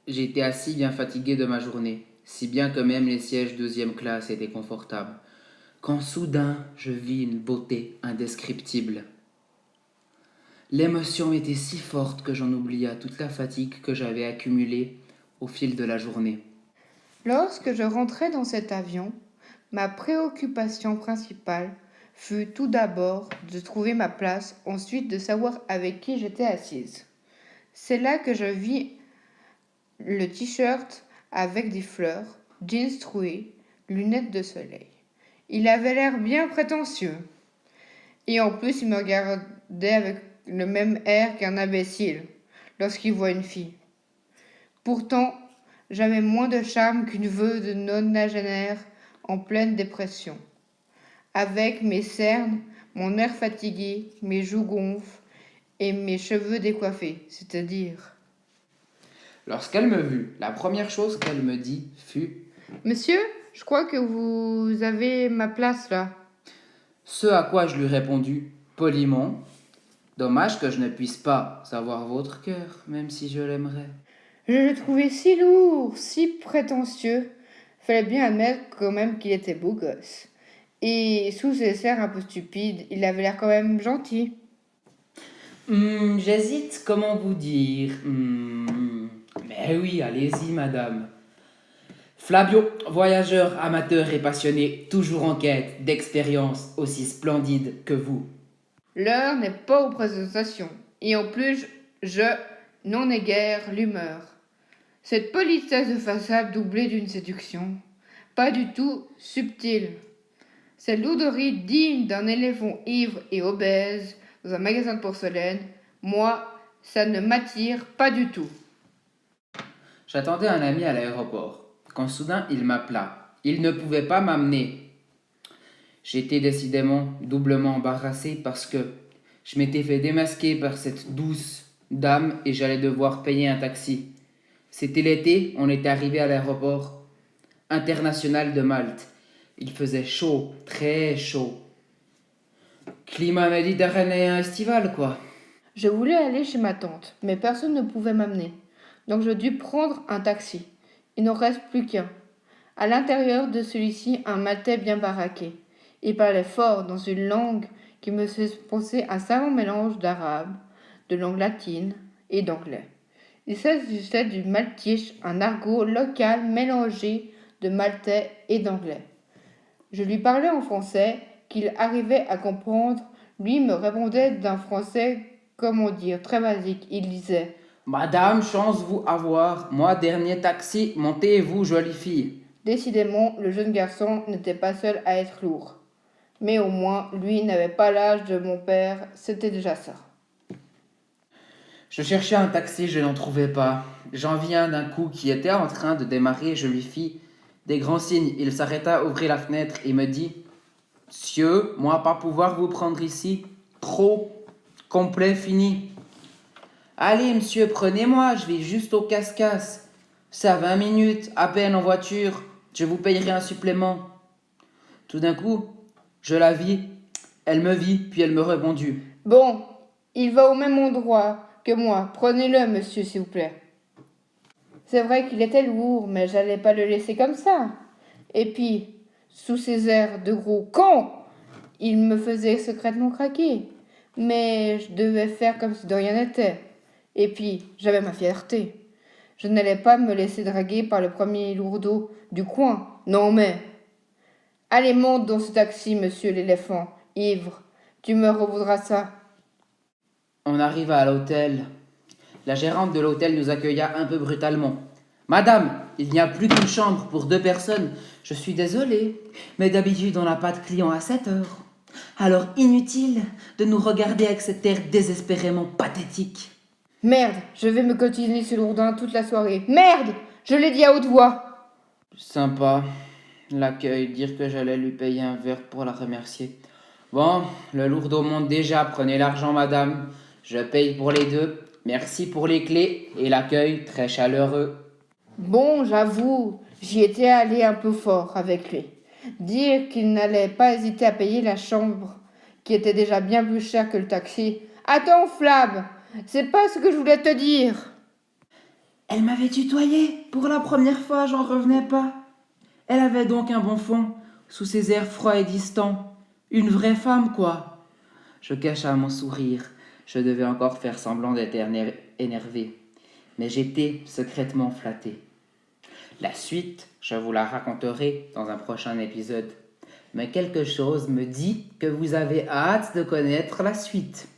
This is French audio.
J'étais assis bien fatigué de ma journée, si bien que même les sièges deuxième classe étaient confortables, quand soudain je vis une beauté indescriptible. L'émotion était si forte que j'en oublia toute la fatigue que j'avais accumulée au fil de la journée. Lorsque je rentrai dans cet avion, ma préoccupation principale fut tout d'abord de trouver ma place, ensuite de savoir avec qui j'étais assise. C'est là que je vis le t-shirt avec des fleurs, jeans troués, lunettes de soleil. Il avait l'air bien prétentieux. Et en plus, il me regardait avec le même air qu'un imbécile lorsqu'il voit une fille. Pourtant, j'avais moins de charme qu'une veuve de nonagénaire en pleine dépression. Avec mes cernes, mon air fatigué, mes joues gonfles et mes cheveux décoiffés, c'est-à-dire. Lorsqu'elle me vit, la première chose qu'elle me dit fut Monsieur, je crois que vous avez ma place là. ce à quoi je lui répondis poliment. Dommage que je ne puisse pas savoir votre cœur, même si je l'aimerais. Je le trouvais si lourd, si prétentieux. Fallait bien admettre quand même qu'il était beau gosse. Et sous ses airs un peu stupides, il avait l'air quand même gentil. J'hésite, comment vous dire. Mais oui, allez-y, madame. Flavio, voyageur, amateur et passionné, toujours en quête d'expériences aussi splendides que vous. L'heure n'est pas aux présentations. Et en plus, je n'en ai guère l'humeur. Cette politesse de façade doublée d'une séduction, pas du tout subtile. Cette louderie digne d'un éléphant ivre et obèse dans un magasin de porcelaine, moi, ça ne m'attire pas du tout. J'attendais un ami à l'aéroport, quand soudain il m'appela. Il ne pouvait pas m'amener. J'étais décidément doublement embarrassé parce que je m'étais fait démasquer par cette douce dame et j'allais devoir payer un taxi. C'était l'été, on était arrivé à l'aéroport international de Malte. Il faisait chaud, très chaud. Climat méditerranéen estival, quoi. Je voulais aller chez ma tante, mais personne ne pouvait m'amener. Donc je dus prendre un taxi. Il n'en reste plus qu'un. À l'intérieur de celui-ci, un maltais bien baraqué. Il parlait fort dans une langue qui me faisait penser à un savant mélange d'arabe, de langue latine et d'anglais. Il s'agissait du maltiche, un argot local mélangé de maltais et d'anglais. Je lui parlais en français, qu'il arrivait à comprendre. Lui me répondait d'un français, comment dire, très basique. Il disait Madame, chance vous avoir. Moi, dernier taxi, montez-vous, jolie fille. décidément, le jeune garçon n'était pas seul à être lourd. Mais au moins, lui n'avait pas l'âge de mon père, c'était déjà ça. Je cherchais un taxi, je n'en trouvais pas. J'en vis un d'un coup qui était en train de démarrer, je lui fis des grands signes. Il s'arrêta, ouvrit la fenêtre et me dit Monsieur, moi pas pouvoir vous prendre ici. Trop complet, fini. Allez, monsieur, prenez-moi, je vais juste au casse-casse. C'est à 20 minutes, à peine en voiture. Je vous payerai un supplément. Tout d'un coup, je la vis. Elle me vit, puis elle me répondit Bon, il va au même endroit que moi. Prenez-le, monsieur, s'il vous plaît. C'est vrai qu'il était lourd, mais j'allais pas le laisser comme ça. Et puis, sous ses airs de gros con, il me faisait secrètement craquer. Mais je devais faire comme si de rien n'était. Et puis, j'avais ma fierté. Je n'allais pas me laisser draguer par le premier lourdeau du coin. Non mais. Allez, monte dans ce taxi, monsieur l'éléphant, ivre. Tu me revaudras ça. On arriva à l'hôtel. La gérante de l'hôtel nous accueilla un peu brutalement. Madame, il n'y a plus qu'une chambre pour 2 personnes. Je suis désolée, mais d'habitude on n'a pas de clients à 7 heures. Alors inutile de nous regarder avec cet air désespérément pathétique. Merde, je vais me cotiner ce lourdin toute la soirée. Merde, je l'ai dit à haute voix. Sympa, l'accueil, dire que j'allais lui payer un verre pour la remercier. Bon, le lourdeau monte déjà, prenez l'argent madame. Je paye pour les deux. Merci pour les clés et l'accueil très chaleureux. Bon, j'avoue, j'y étais allé un peu fort avec lui. Dire qu'il n'allait pas hésiter à payer la chambre, qui était déjà bien plus chère que le taxi. Attends, Flab, c'est pas ce que je voulais te dire. Elle m'avait tutoyé. Pour la première fois, j'en revenais pas. Elle avait donc un bon fond, sous ses airs froids et distants. Une vraie femme, quoi. Je cacha mon sourire. Je devais encore faire semblant d'être énervé. Mais j'étais secrètement flatté. La suite, je vous la raconterai dans un prochain épisode. Mais quelque chose me dit que vous avez hâte de connaître la suite.